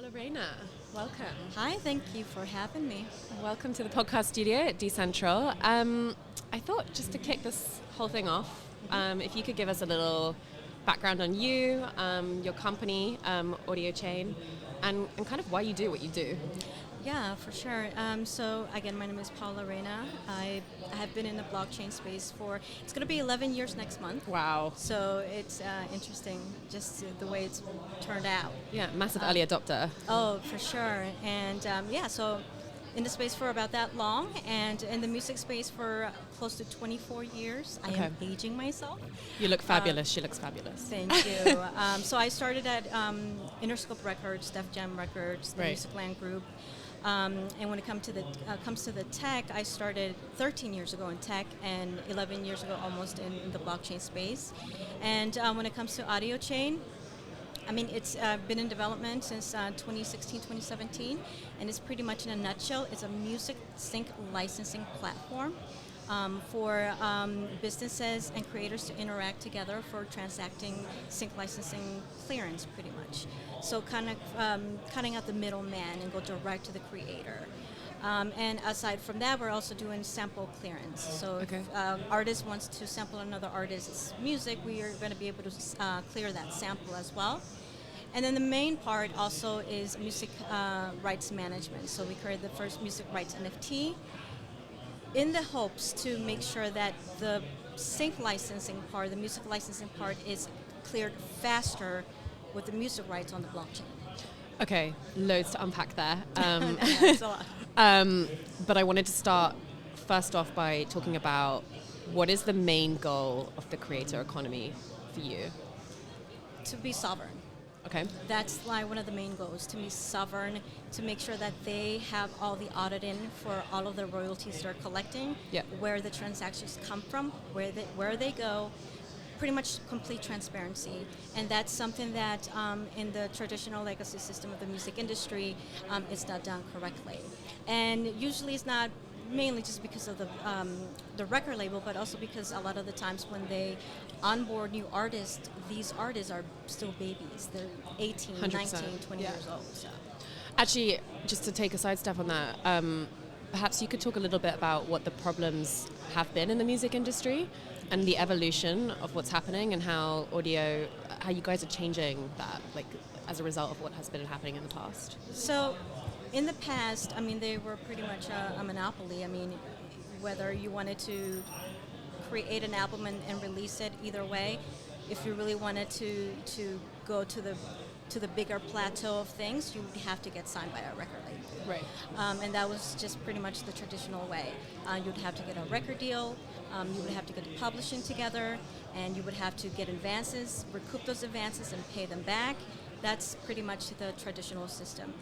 Paula Reina. Welcome. Hi, thank you for having me. Welcome to the podcast studio at Dcentral. I thought just to kick this whole thing off, if you could give us a little background on you, your company, Audiochain, and kind of why you do what you do. Yeah, for sure. So again, my name is Paula Reina. I have been in the blockchain space it's going to be 11 years next month. Wow. So it's interesting just the way it's turned out. Yeah, massive early adopter. Oh, for sure. And so in the space for about that long, and in the music space for close to 24 years. I am aging myself. You look fabulous. She looks fabulous. Thank you. So I started at Interscope Records, Def Jam Records, the Music Land Group. And when it comes to the tech, I started 13 years ago in tech and 11 years ago almost in the blockchain space. And when it comes to Audiochain, I mean, it's been in development since 2016, 2017, and it's pretty much in a nutshell, it's a music sync licensing platform for businesses and creators to interact together for transacting sync licensing clearance, pretty much. So kind of cutting out the middleman and go direct to the creator. And aside from that, we're also doing sample clearance. So if artist wants to sample another artist's music, we are going to be able to clear that sample as well. And then the main part also is music rights management. So we created the first music rights NFT in the hopes to make sure that the sync licensing part, the music licensing part, is cleared faster with the music rights on the blockchain. Okay, loads to unpack there. That's a lot. But I wanted to start first off by talking about what is the main goal of the creator economy for you? To be sovereign. Okay. That's like one of the main goals, to be sovereign, to make sure that they have all the auditing for all of the royalties they're collecting, where the transactions come from, where they go, pretty much complete transparency. And that's something that in the traditional legacy system of the music industry, it's not done correctly. And usually it's not mainly just because of the record label, but also because a lot of the times when they onboard new artists, these artists are still babies. They're 18, 19, 20 years old. So. Actually, just to take a sidestep on that, perhaps you could talk a little bit about what the problems have been in the music industry and the evolution of what's happening and how you guys are changing that, like, as a result of what has been happening in the past. So, in the past, I mean, they were pretty much a monopoly. I mean, whether you wanted to create an album and release it, either way, if you really wanted to go to the bigger plateau of things, you would have to get signed by a record label. Right. And that was just pretty much the traditional way. You'd have to get a record deal, you would have to get the publishing together, and you would have to get advances, recoup those advances, and pay them back. That's pretty much the traditional system.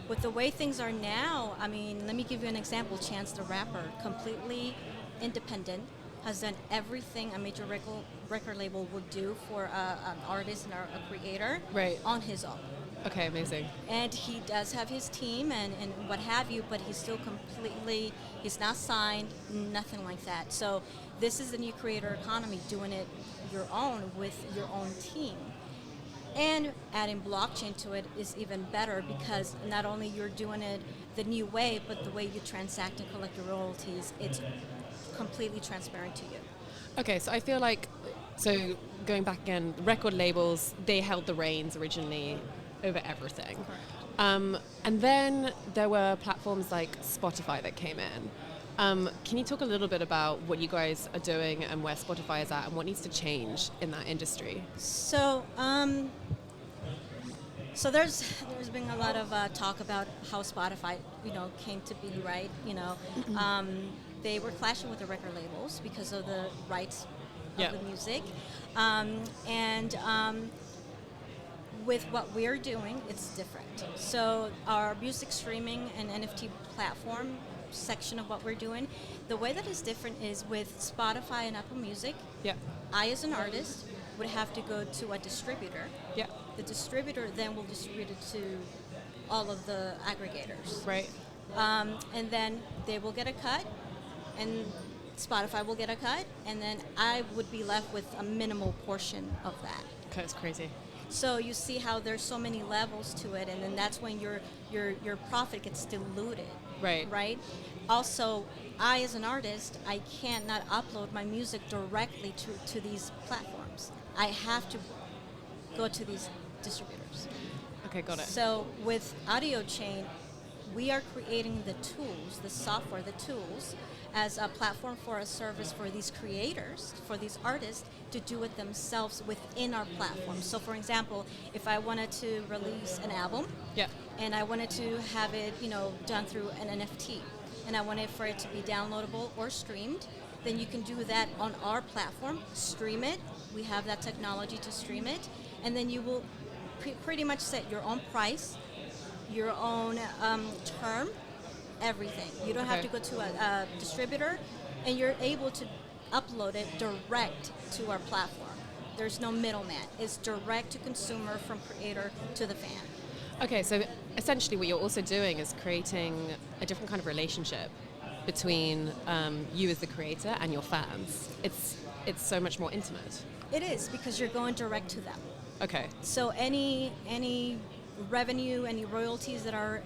With the way things are now, I mean, let me give you an example. Chance the Rapper, completely independent, has done everything a major record label would do for an artist and a creator on his own. Okay, amazing. And he does have his team and what have you, but he's still he's not signed, nothing like that. So this is the new creator economy, doing it your own with your own team. And adding blockchain to it is even better because not only you're doing it the new way, but the way you transact and collect your royalties, it's completely transparent to you. Okay, so I feel like, going back again, record labels, they held the reins originally over everything. Correct. And then there were platforms like Spotify that came in. Can you talk a little bit about what you guys are doing and where Spotify is at and what needs to change in that industry? So, there's been a lot of talk about how Spotify, came to be, right? They were clashing with the record labels because of the rights of the music, and with what we're doing, it's different. So our music streaming and NFT platform section of what we're doing, the way that is different is with Spotify and Apple Music. I, as an artist, would have to go to a distributor. The distributor then will distribute it to all of the aggregators. Right. And then they will get a cut, and Spotify will get a cut, and then I would be left with a minimal portion of that. Okay, it's crazy. So you see how there's so many levels to it, and then that's when your profit gets diluted. Right. Also, I as an artist, I can't not upload my music directly to these platforms. I have to go to these distributors. Okay, got it. So with Audiochain, we are creating the tools, the software, the tools, as a platform for a service for these creators, for these artists, to do it themselves within our platform. So for example, if I wanted to release an album, and I wanted to have it, done through an NFT, and I wanted for it to be downloadable or streamed, then you can do that on our platform, stream it. We have that technology to stream it, and then you will pretty much set your own price, your own term, everything. You don't have to go to a distributor, and you're able to upload it direct to our platform. There's no middleman. It's direct to consumer from creator to the fan. Okay, so essentially what you're also doing is creating a different kind of relationship between you as the creator and your fans. It's so much more intimate. It is, because you're going direct to them. Okay. So any revenue, any royalties that are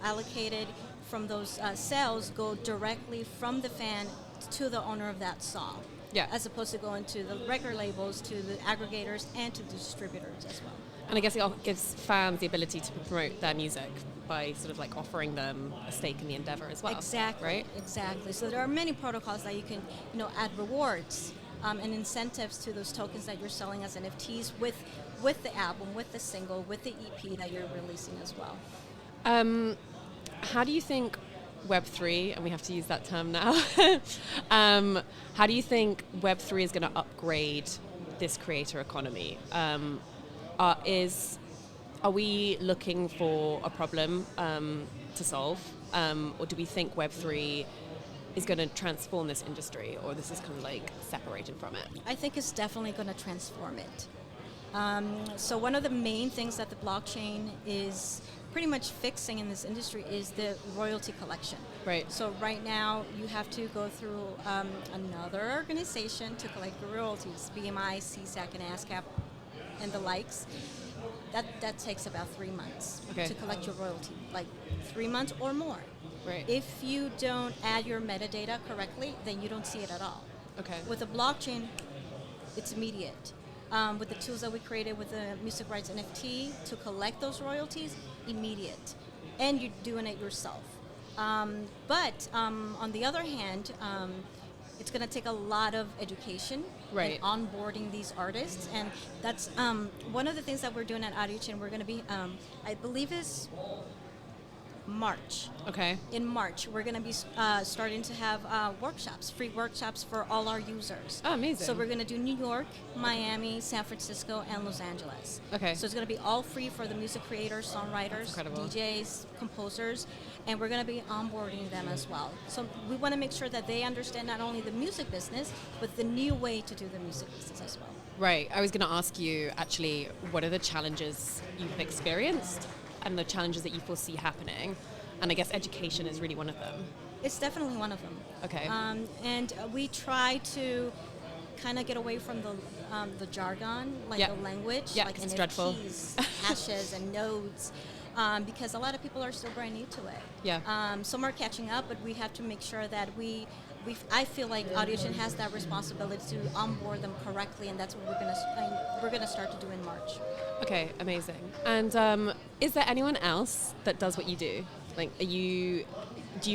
allocated from those sales go directly from the fan to the owner of that song. Yeah. As opposed to going to the record labels, to the aggregators, and to the distributors as well. And I guess it gives fans the ability to promote their music by sort of like offering them a stake in the endeavor as well. Exactly. Right? Exactly. So there are many protocols that you can, add rewards and incentives to those tokens that you're selling as NFTs with the album, with the single, with the EP that you're releasing as well. How do you think Web3, and we have to use that term now, how do you think Web3 is going to upgrade this creator economy? Are we looking for a problem to solve, or do we think Web3 is going to transform this industry, or this is kind of like separated from it? I think it's definitely going to transform it. So one of the main things that the blockchain is pretty much fixing in this industry is the royalty collection. Right. So right now you have to go through another organization to collect your royalties, BMI, CSAC, and ASCAP, and the likes. That takes about 3 months to collect your royalty, like 3 months or more. Right. If you don't add your metadata correctly, then you don't see it at all. Okay. With a blockchain, it's immediate. With the tools that we created with the music rights NFT to collect those royalties, immediate. And you're doing it yourself. But on the other hand, it's going to take a lot of education and onboarding these artists. And that's one of the things that we're doing at Audiochain. We're going to be, I believe is March. Okay. In March, we're going to be starting to have workshops, free workshops for all our users. Oh, amazing. So we're going to do New York, Miami, San Francisco, and Los Angeles. Okay. So it's going to be all free for the music creators, songwriters, DJs, composers, and we're going to be onboarding them as well. So we want to make sure that they understand not only the music business, but the new way to do the music business as well. Right. I was going to ask you, actually, what are the challenges you've experienced and the challenges that you foresee happening? And I guess education is really one of them. It's definitely one of them. Okay. And we try to kind of get away from the jargon, like the language, like it's NFTs, dreadful. hashes, and nodes, because a lot of people are still brand new to it. Yeah. Some are catching up, but we have to make sure that I feel like Audiochain has that responsibility to onboard them correctly, and that's what we're gonna start to do in March. Okay, amazing. And is there anyone else that does what you do? Like, do you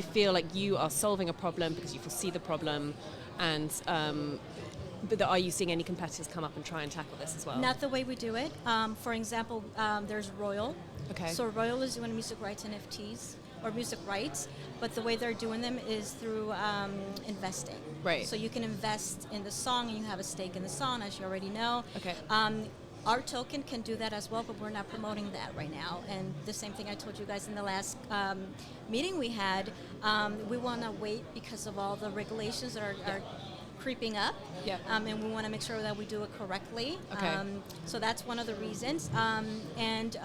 feel like you are solving a problem because you foresee the problem, and but are you seeing any competitors come up and try and tackle this as well? Not the way we do it. For example, there's Royal. Okay. So Royal is doing music rights NFTs or music rights, but the way they're doing them is through investing. Right. So you can invest in the song and you have a stake in the song, as you already know. Okay. Our token can do that as well, but we're not promoting that right now. And the same thing I told you guys in the last meeting we had, we want to wait because of all the regulations that are creeping up. Yeah. And we want to make sure that we do it correctly. Okay. So that's one of the reasons. And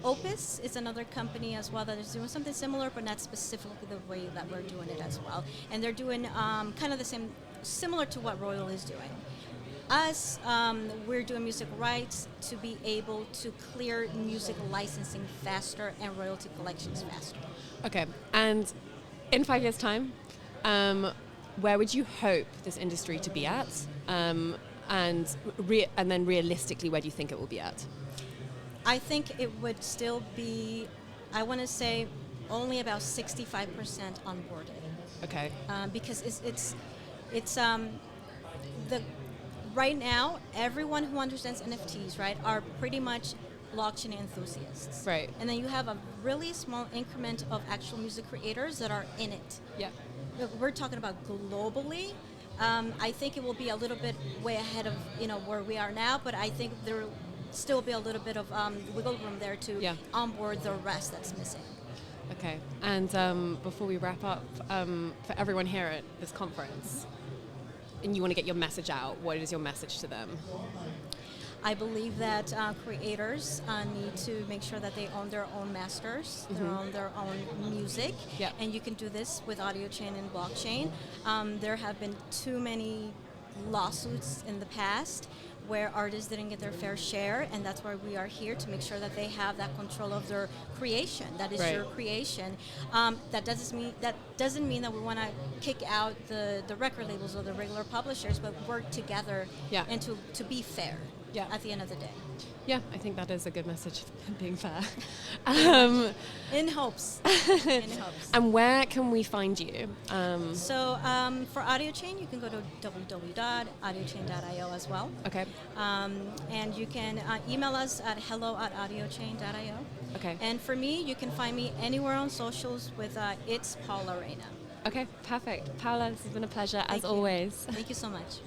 Opus is another company as well that is doing something similar, but not specifically the way that we're doing it as well. And they're doing kind of the same, similar to what Royal is doing. us, we're doing music rights to be able to clear music licensing faster and royalty collections faster. Okay, and in 5 years' time, where would you hope this industry to be at? And then realistically, where do you think it will be at? I think it would still be, I want to say, only about 65% onboarded. Okay. Because right now, everyone who understands NFTs, right, are pretty much blockchain enthusiasts. Right. And then you have a really small increment of actual music creators that are in it. Yeah. We're talking about globally. I think it will be a little bit way ahead of where we are now, but I think there will still be a little bit of wiggle room there to onboard the rest that's missing. Okay. And before we wrap up, for everyone here at this conference, and you want to get your message out, what is your message to them? I believe that creators need to make sure that they own their own masters, their own music, and you can do this with Audiochain and blockchain. There have been too many lawsuits in the past where artists didn't get their fair share, and that's why we are here to make sure that they have that control of their creation. That is your creation. That doesn't mean that we want to kick out the record labels or the regular publishers, but work together and to be fair at the end of the day. Yeah, I think that is a good message, being fair. In hopes. And where can we find you? So for Audiochain, you can go to www.audiochain.io as well. Okay. And you can email us at hello@audiochain.io. Okay. And for me, you can find me anywhere on socials with It's Paula Reina. Okay, perfect. Paula, this has been a pleasure as always. Thank you so much.